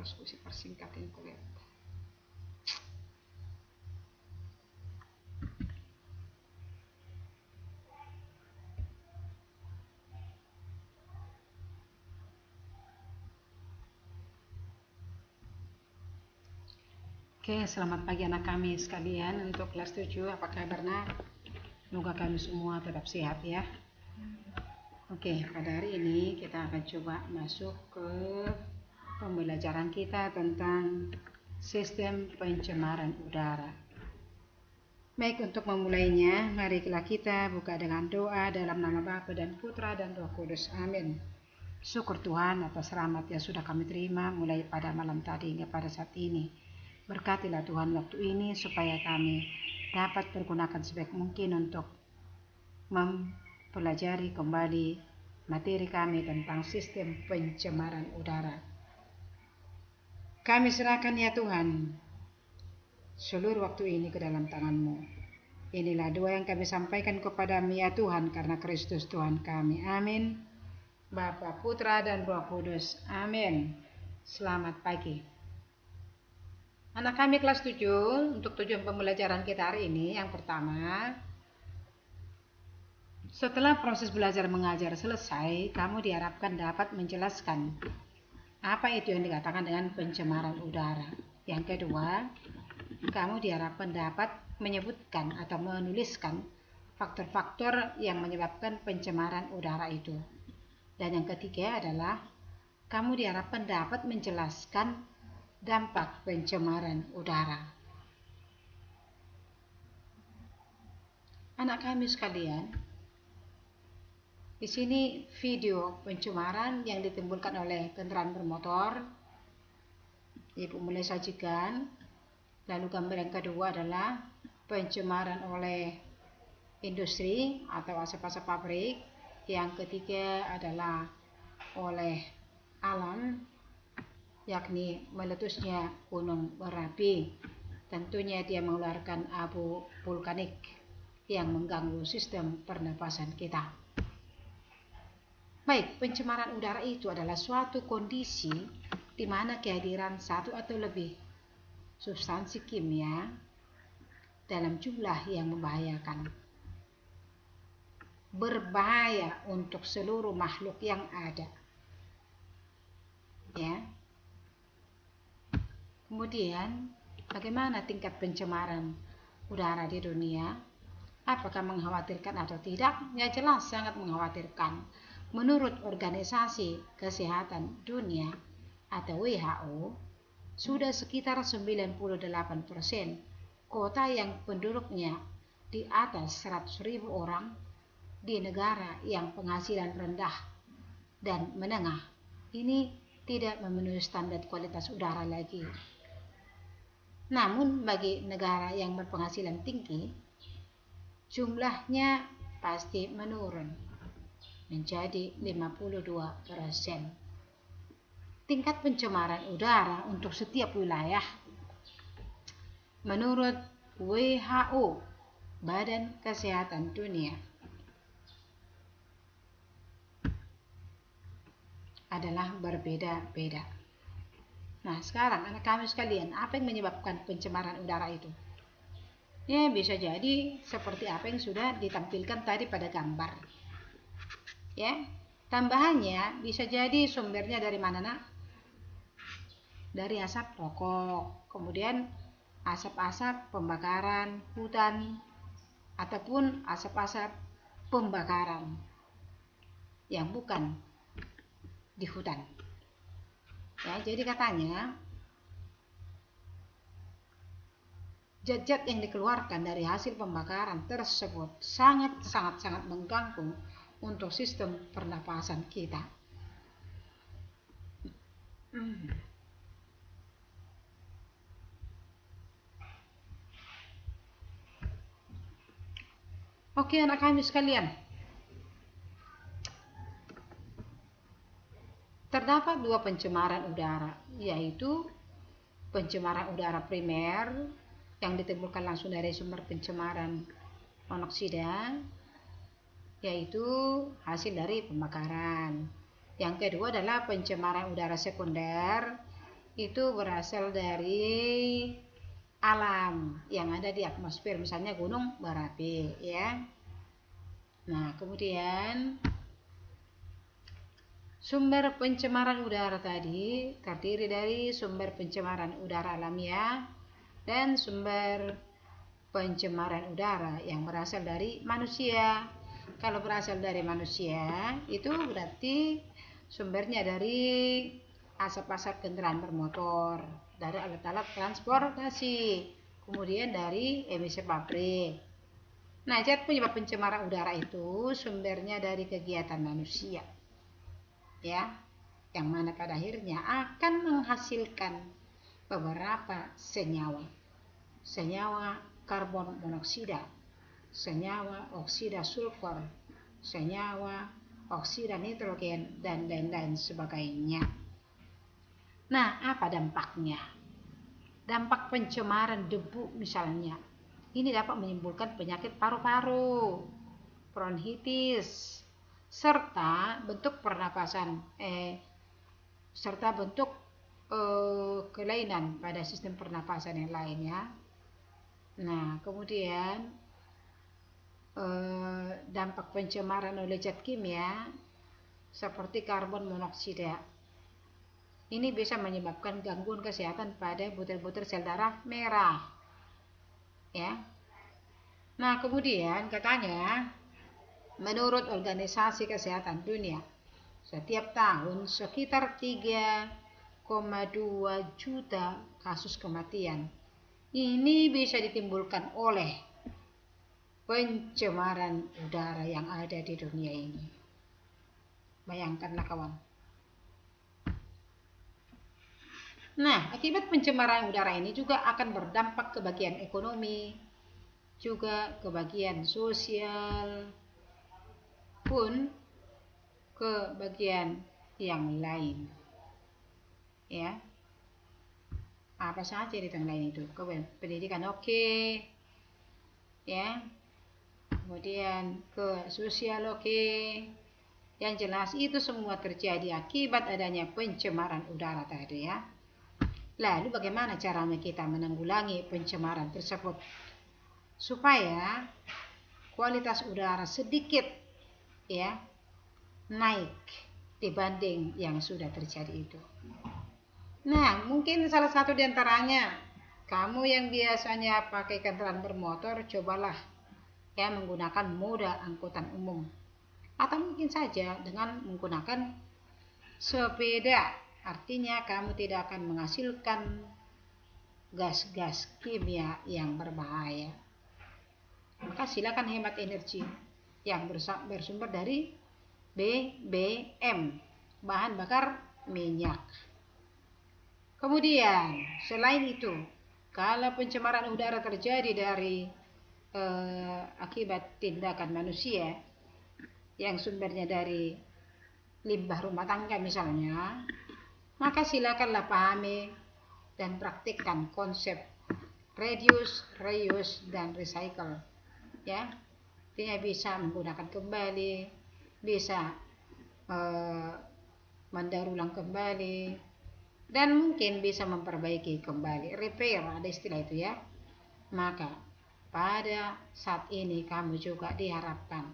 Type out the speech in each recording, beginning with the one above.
harus persingkatin kulihat. Oke, selamat pagi anak kami sekalian. Untuk kelas 7, apa kabarnya? Semoga kami semua tetap sehat ya. Oke, pada hari ini kita akan coba masuk ke pembelajaran kita tentang sistem pencemaran udara. Baik, untuk memulainya, marilah kita buka dengan doa dalam nama Bapa dan Putra dan Roh Kudus. Amin. Syukur Tuhan atas rahmat yang sudah kami terima mulai pada malam tadi hingga pada saat ini. Berkatilah Tuhan waktu ini supaya kami dapat pergunakan sebaik mungkin untuk mempelajari kembali materi kami tentang sistem pencemaran udara. Kami serahkan ya Tuhan seluruh waktu ini ke dalam tangan-Mu. Inilah doa yang kami sampaikan kepada-Mu ya Tuhan, karena Kristus Tuhan kami. Amin. Bapa, Putra, dan Roh Kudus. Amin. Selamat pagi. Anak kami kelas 7, untuk tujuan pembelajaran kita hari ini, yang pertama, setelah proses belajar mengajar selesai, kamu diharapkan dapat menjelaskan apa itu yang dikatakan dengan pencemaran udara. Yang kedua, kamu diharapkan dapat menyebutkan atau menuliskan faktor-faktor yang menyebabkan pencemaran udara itu. Dan yang ketiga adalah, kamu diharapkan dapat menjelaskan dampak pencemaran udara. Anak kami sekalian, di sini video pencemaran yang ditimbulkan oleh kendaraan bermotor, Ibu mulai sajikan. Lalu gambar yang kedua adalah pencemaran oleh industri atau asap-asap pabrik. Yang ketiga adalah oleh alam, yakni meletusnya gunung berapi. Tentunya dia mengeluarkan abu vulkanik yang mengganggu sistem pernapasan kita. Baik, pencemaran udara itu adalah suatu kondisi di mana kehadiran satu atau lebih substansi kimia dalam jumlah yang membahayakan, berbahaya untuk seluruh makhluk yang ada. Ya. Kemudian, bagaimana tingkat pencemaran udara di dunia? Apakah mengkhawatirkan atau tidak? Ya jelas sangat mengkhawatirkan. Menurut Organisasi Kesehatan Dunia atau WHO, sudah sekitar 98% kota yang penduduknya di atas 100.000 orang di negara yang penghasilan rendah dan menengah ini tidak memenuhi standar kualitas udara lagi. Namun bagi negara yang berpenghasilan tinggi, jumlahnya pasti menurun menjadi 52%. Tingkat pencemaran udara untuk setiap wilayah menurut WHO, Badan Kesehatan Dunia, adalah berbeda-beda. Nah, sekarang anak kami sekalian, apa yang menyebabkan pencemaran udara itu? Ya, bisa jadi seperti apa yang sudah ditampilkan tadi pada gambar. Ya, tambahannya bisa jadi sumbernya dari mana, Nak? Dari asap rokok, kemudian asap-asap pembakaran hutan, ataupun asap-asap pembakaran yang bukan di hutan. Ya, jadi katanya zat-zat yang dikeluarkan dari hasil pembakaran tersebut sangat mengganggu untuk sistem pernapasan kita. Oke anak kami sekalian, terdapat dua pencemaran udara, yaitu pencemaran udara primer yang ditimbulkan langsung dari sumber pencemaran monoksida, yaitu hasil dari pembakaran. Yang kedua adalah pencemaran udara sekunder itu berasal dari alam yang ada di atmosfer, misalnya gunung berapi ya. Nah, kemudian sumber pencemaran udara tadi terdiri dari sumber pencemaran udara alamiah dan sumber pencemaran udara yang berasal dari manusia. Kalau berasal dari manusia, itu berarti sumbernya dari asap-asap kendaraan bermotor, dari alat-alat transportasi, kemudian dari emisi pabrik. Nah, zat penyebab pencemaran udara itu sumbernya dari kegiatan manusia, ya, yang mana pada akhirnya akan menghasilkan beberapa senyawa karbon monoksida, senyawa oksida sulfur, senyawa oksida nitrogen, dan lain-lain sebagainya. Nah, apa dampaknya? Dampak pencemaran debu misalnya, ini dapat menimbulkan penyakit paru-paru, bronkitis, serta bentuk kelainan pada sistem pernapasan yang lainnya. Nah, kemudian dampak pencemaran oleh zat kimia seperti karbon monoksida ini bisa menyebabkan gangguan kesehatan pada butir-butir sel darah merah, ya. Nah, kemudian katanya menurut Organisasi Kesehatan Dunia, setiap tahun sekitar 3,2 juta kasus kematian ini bisa ditimbulkan oleh pencemaran udara yang ada di dunia ini. Bayangkanlah kawan. Nah, akibat pencemaran udara ini juga akan berdampak ke bagian ekonomi, juga ke bagian sosial, pun ke bagian yang lain. Ya. Apa saja di yang lain itu? Pendidikan oke. Ya. Kemudian ke sosial oke. Yang jelas itu semua terjadi akibat adanya pencemaran udara tadi ya. Lalu bagaimana caranya kita menanggulangi pencemaran tersebut supaya kualitas udara sedikit ya naik dibanding yang sudah terjadi itu? Nah, mungkin salah satu di antaranya kamu yang biasanya pakai kendaraan bermotor, cobalah ya menggunakan moda angkutan umum, atau mungkin saja dengan menggunakan sepeda. Artinya kamu tidak akan menghasilkan gas-gas kimia yang berbahaya. Maka silakan hemat energi yang bersumber dari BBM, bahan bakar minyak. Kemudian selain itu, kalau pencemaran udara terjadi dari akibat tindakan manusia yang sumbernya dari limbah rumah tangga misalnya, maka silakanlah pahami dan praktikkan konsep reduce, reuse, dan recycle. Ya, artinya bisa menggunakan kembali, bisa mendaur ulang kembali, dan mungkin bisa memperbaiki kembali, repair, ada istilah itu ya. Maka pada saat ini kamu juga diharapkan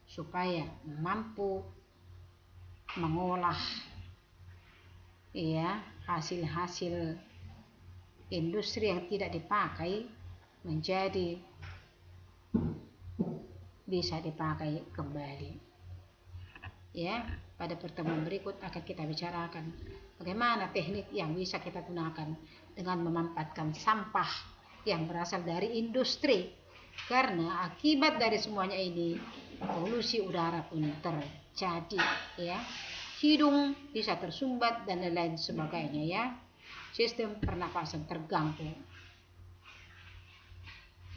supaya mampu mengolah ya hasil-hasil industri yang tidak dipakai menjadi bisa dipakai kembali. Ya, pada pertemuan berikut akan kita bicarakan bagaimana teknik yang bisa kita gunakan dengan memanfaatkan sampah yang berasal dari industri, karena akibat dari semuanya ini polusi udara pun terjadi ya. Hidung bisa tersumbat dan lain-lain sebagainya ya. Sistem pernapasan terganggu.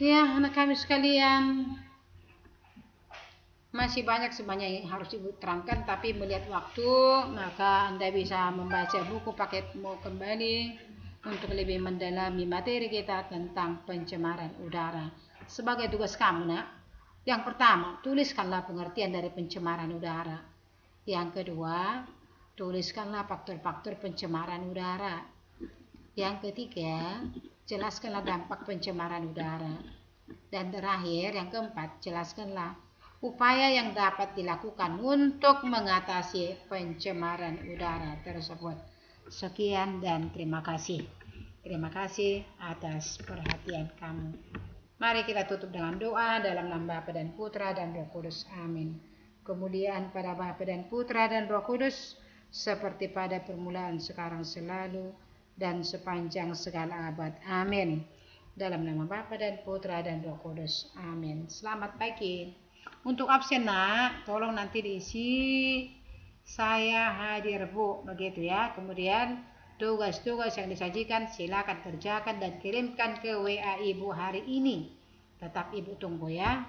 Ya, anak kami sekalian, masih banyak sebenarnya yang harus diterangkan, tapi melihat waktu, maka Anda bisa membaca buku paketmu kembali untuk lebih mendalami materi kita tentang pencemaran udara. Sebagai tugas kamu, nak, yang pertama, tuliskanlah pengertian dari pencemaran udara. Yang kedua, tuliskanlah faktor-faktor pencemaran udara. Yang ketiga, jelaskanlah dampak pencemaran udara. Dan terakhir, yang keempat, jelaskanlah upaya yang dapat dilakukan untuk mengatasi pencemaran udara tersebut. Sekian dan terima kasih. Terima kasih atas perhatian kamu. Mari kita tutup dengan doa dalam nama Bapa dan Putra dan Roh Kudus. Amin. Kemuliaan pada Bapa dan Putra dan Roh Kudus, seperti pada permulaan, sekarang, selalu, dan sepanjang segala abad. Amin. Dalam nama Bapa dan Putra dan Roh Kudus. Amin. Selamat pagi. Untuk absen nak, tolong nanti diisi saya hadir Bu, begitu ya. Kemudian tugas-tugas yang disajikan silakan kerjakan dan kirimkan ke WA Ibu hari ini. Tetap Ibu tunggu ya.